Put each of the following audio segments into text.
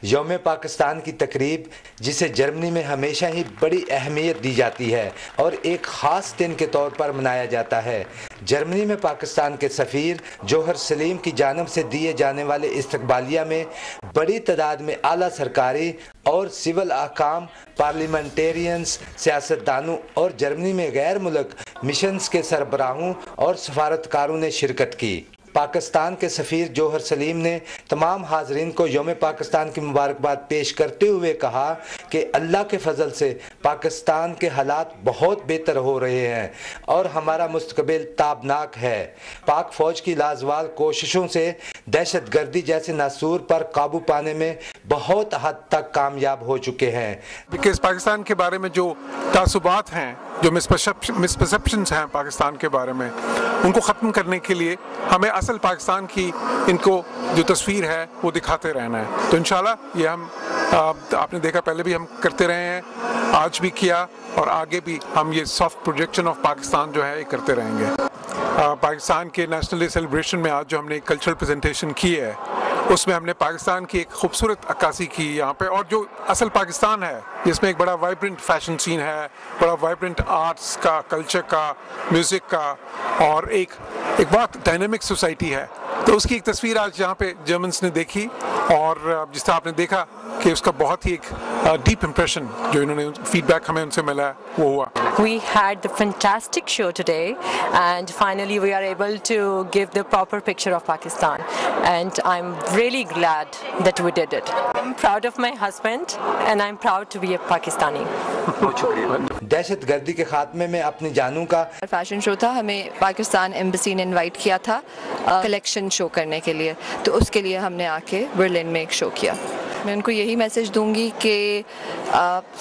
یوم پاکستان کی تقریب جسے جرمنی میں ہمیشہ ہی بڑی اہمیت دی جاتی ہے اور ایک خاص دن کے طور پر منایا جاتا ہے، جرمنی میں پاکستان کے سفیر جوہر سلیم کی جانب سے دیے جانے والے استقبالیہ میں بڑی تعداد میں اعلیٰ سرکاری اور سول احکام، پارلیمنٹیرینز، سیاستدانوں اور جرمنی میں غیر ملک مشنز کے سربراہوں اور سفارتکاروں نے شرکت کی۔ پاکستان کے سفیر جوہر سلیم نے تمام حاضرین کو یوم پاکستان کی مبارکباد پیش کرتے ہوئے کہا کہ اللہ کے فضل سے پاکستان کے حالات بہت بہتر ہو رہے ہیں اور ہمارا مستقبل تابناک ہے۔ پاک فوج کی لازوال کوششوں سے دہشت گردی جیسے ناسور پر قابو پانے میں بہت حد تک کامیاب ہو چکے ہیں۔ پاکستان کے بارے میں جو تعصبات ہیں، جو مسپرسیپشنز ہیں پاکستان کے بارے میں، ان کو ختم کرنے کے لیے ہمیں اصل پاکستان کی ان کو جو تصویر ہے وہ دکھاتے رہنا ہے۔ تو انشاءاللہ یہ ہم آپ نے دیکھا پہلے بھی ہم کرتے رہے ہیں، آج بھی کیا اور آگے بھی ہم یہ سافٹ پروجیکشن آف پاکستان جو ہے یہ کرتے رہیں گے۔ پاکستان کے نیشنل ڈے سیلیبریشن میں آج جو ہم نے کلچرل پریزنٹیشن کی ہے اس میں ہم نے پاکستان کی ایک خوبصورت عکاسی کی یہاں پہ، اور جو اصل پاکستان ہے جس میں ایک بڑا وائبرنٹ فیشن سین ہے، بڑا وائبرنٹ آرٹس کا، کلچر کا، میوزک کا، اور ایک بہت ڈائنامک سوسائٹی ہے۔ تو اس کی ایک تصویر آج یہاں پہ جرمنس نے دیکھی، اور جس طرح آپ نے دیکھا کہ اس کا بہت ہی ایک ڈیپ امپریشن جو انہوں نے فیڈ بیک ہمیں ان سے ملا وہ ہوا۔ We had a fantastic show today, and finally we are able to give the proper picture of Pakistan, and I'm really glad that we did it. I'm proud of my husband and I'm proud to be a Pakistani. دہشت گردی کے خاتمے میں اپنی جانوں کا فیشن شو تھا، ہمیں پاکستان ایمبیسی نے انوائٹ کیا تھا کلیکشن شو کرنے کے لیے، تو اس کے لیے ہم نے آ کے برلن میں ایک شو کیا۔ میں ان کو یہی میسج دوں گی کہ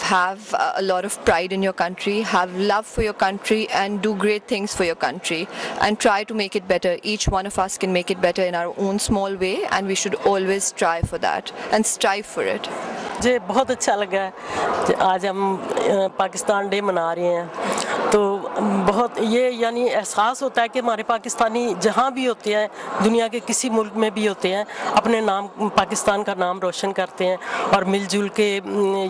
have a lot of pride in your country, have love for your country and do great things for your country and try to make it better. Each one of us can make it better in our own small way and we should always strive for that and strive for it. مجھے بہت اچھا لگا کہ آج ہم پاکستان ڈے منا رہے ہیں، تو بہت یہ یعنی احساس ہوتا ہے کہ ہمارے پاکستانی جہاں بھی ہوتے ہیں، دنیا کے کسی ملک میں بھی ہوتے ہیں، اپنے نام پاکستان کا نام روشن کرتے ہیں اور مل جل کے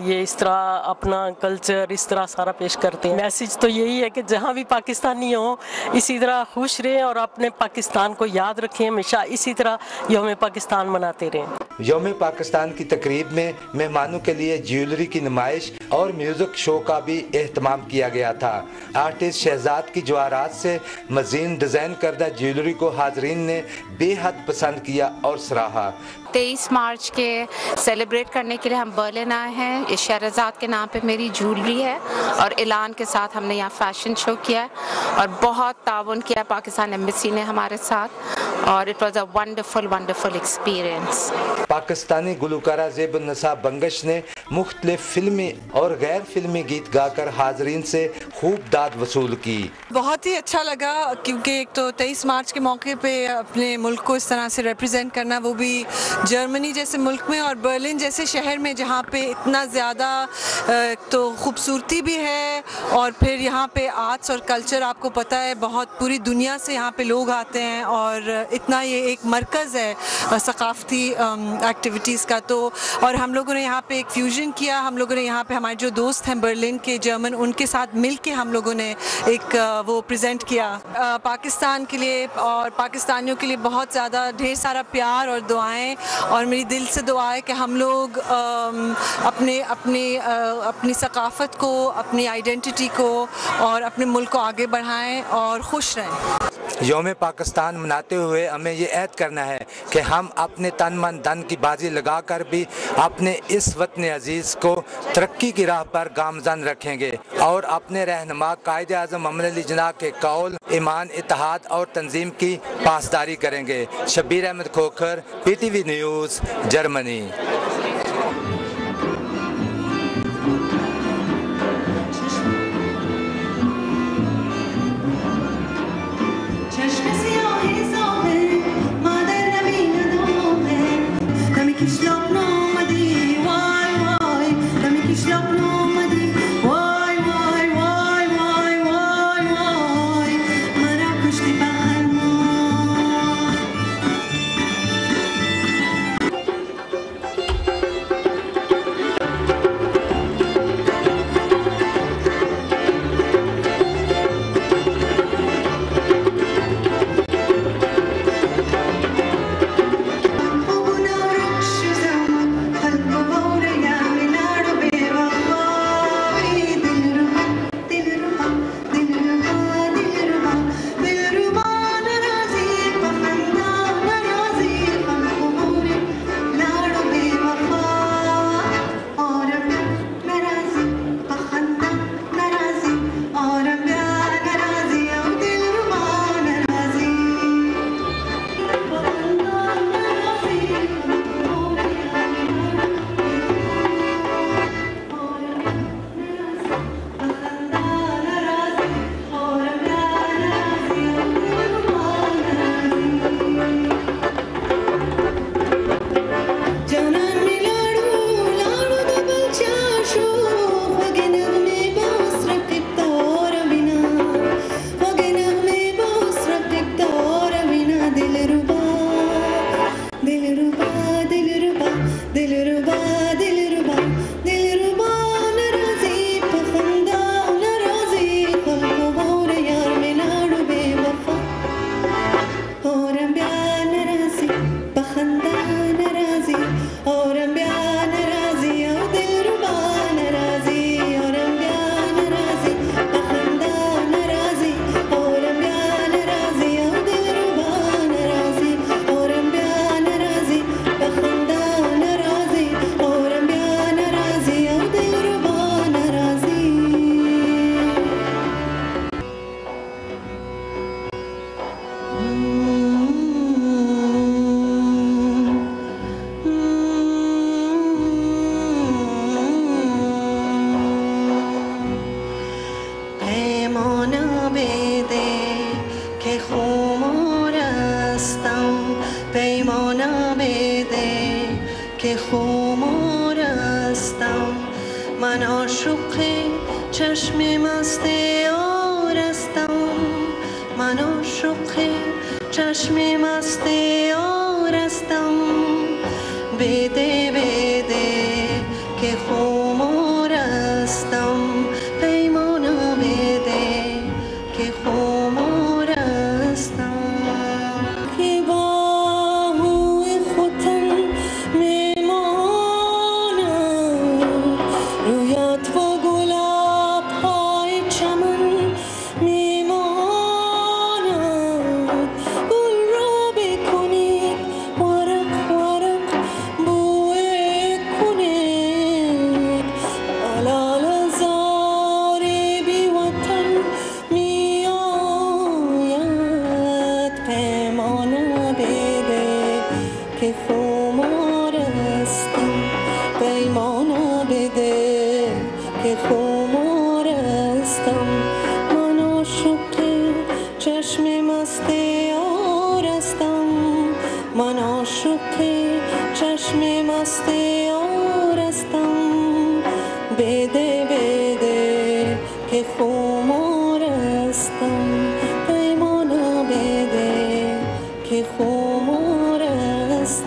یہ اس طرح اپنا کلچر اس طرح سارا پیش کرتے ہیں۔ میسج تو یہی ہے کہ جہاں بھی پاکستانی ہوں اسی طرح خوش رہیں اور اپنے پاکستان کو یاد رکھیں، ہمیشہ اسی طرح یوم پاکستان مناتے رہیں۔ یوم پاکستان کی تقریب میں مہمانوں کے لیے جیولری کی نمائش اور میوزک شو کا بھی اہتمام کیا گیا تھا۔ آرٹسٹ شہزاد کی جواہرات سے مزین ڈیزائن کردہ جیولری کو حاضرین نے بے حد پسند کیا اور سراہا۔ 23 مارچ کے سیلیبریٹ کرنے کے لیے ہم برلن آئے ہیں۔ اس شہرزاد کے نام پہ میری جولری ہے اور اعلان کے ساتھ ہم نے یہاں فیشن شو کیا ہے اور بہت تعاون کیا پاکستان ایمبیسی نے ہمارے ساتھ، اور اٹ واز اے ونڈرفل ایکسپیرئنس۔ پاکستانی گلوکارہ زیب النساء بنگش نے مختلف فلمی اور غیر فلمی گیت گا کر حاضرین سے خوب داد وصول کی۔ بہت ہی اچھا لگا کیونکہ ایک تو 23 مارچ کے موقع پہ اپنے ملک کو اس طرح سے ریپرزینٹ کرنا، وہ بھی جرمنی جیسے ملک میں اور برلن جیسے شہر میں جہاں پہ اتنا زیادہ تو خوبصورتی بھی ہے، اور پھر یہاں پہ آرٹس اور کلچر آپ کو پتہ ہے بہت پوری دنیا سے یہاں پہ لوگ آتے ہیں، اور اتنا یہ ایک مرکز ہے ثقافتی ایکٹیویٹیز کا۔ تو اور ہم لوگوں نے یہاں پہ ایک فیوژن کیا، ہم لوگوں نے یہاں پہ ہمارے جو دوست ہیں برلن کے جرمن، ان کے ساتھ مل کے ہم لوگوں نے ایک وہ پریزنٹ کیا۔ پاکستان کے لیے اور پاکستانیوں کے لیے بہت زیادہ ڈھیر سارا پیار اور دعائیں، اور میری دل سے دعا ہے کہ ہم لوگ اپنی ثقافت کو، اپنی آئیڈینٹی کو اور اپنے ملک کو آگے بڑھائیں اور خوش رہیں۔ یوم پاکستان مناتے ہوئے ہمیں یہ عہد کرنا ہے کہ ہم اپنے تن من دھن کی بازی لگا کر بھی اپنے اس وطن عزیز کو ترقی کی راہ پر گامزن رکھیں گے اور اپنے رہنما قائد اعظم محمد علی جناح کے قول، ایمان، اتحاد اور تنظیم کی پاسداری کریں گے۔ شبیر احمد کھوکھر، PTV نیوز، جرمنی۔ दिलरुबा दिलरुबा दिलरुबा नाराजी पखंदा नाराजी खल्को बोर यार मिलाड़ू बेवफा और अंबिया नाराजी पखंदा नाराजी और अंबिया नाराजी ओ दिलरुबा नाराजी और अंबिया नाराजी पखंदा नाराजी और अंबिया नाराजी ओ दिलरुबा नाराजी और अंबिया नाराजी पखंदा नाराजी और अंबिया नाराजी ओ दिलरुबा नाराजी پیمانه بده که خمارستم پیمانه بده که خمارستم من عاشق چشم مست یارستم من عاشق چشم مست یارستم بده بده که خمارستم پیمانه بده که خمارستم که باهوی خودم میمانم رویت و گلاب های چمن میمانم گل را بکنید ورق ورق بوی کنید علال زار بی وطن میآید پیمانه بده که خمارستم پیمانه بده که خمارستم من عاشق چشم مست یارستم من عاشق چشم مست یارستم بده بده که خمارستم پیمانه بده که خمارستم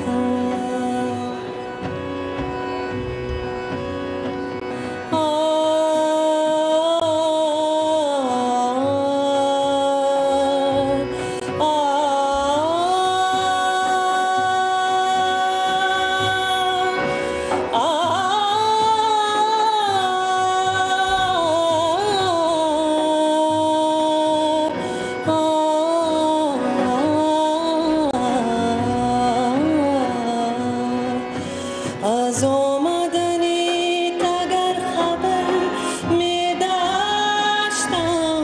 از آمدنیت اگر خبر می داشتم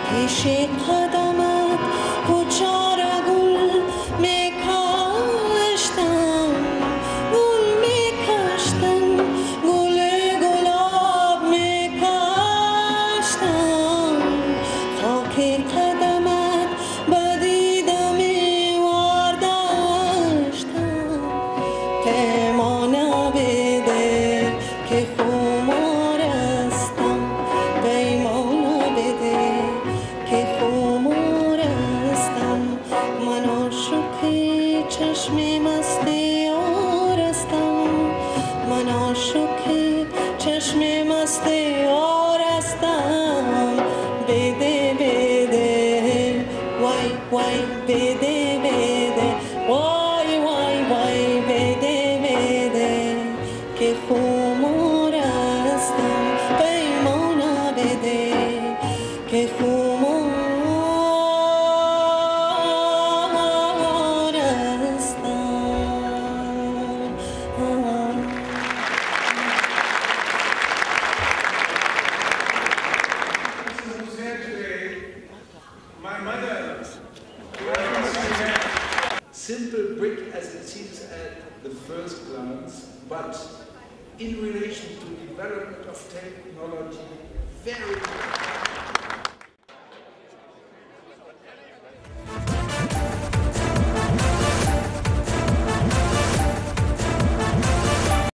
پیش قدمت کوچه را گل می کاشتم گل می کاشتم گل گلاب می کاشتم خاک قدمت به دیده می وارداشتم پیمانه بده که خمارستم پیمانه بده که خمارستم من عاشق چشم مست یارستم من عاشق چشم مست یارستم بده بده وای وای بده بده وای وای وای بده بده که خمارستم پیمانه بده که خمارستم My mother, simple brick as it seems at the first glance, but in relation to development of technology, very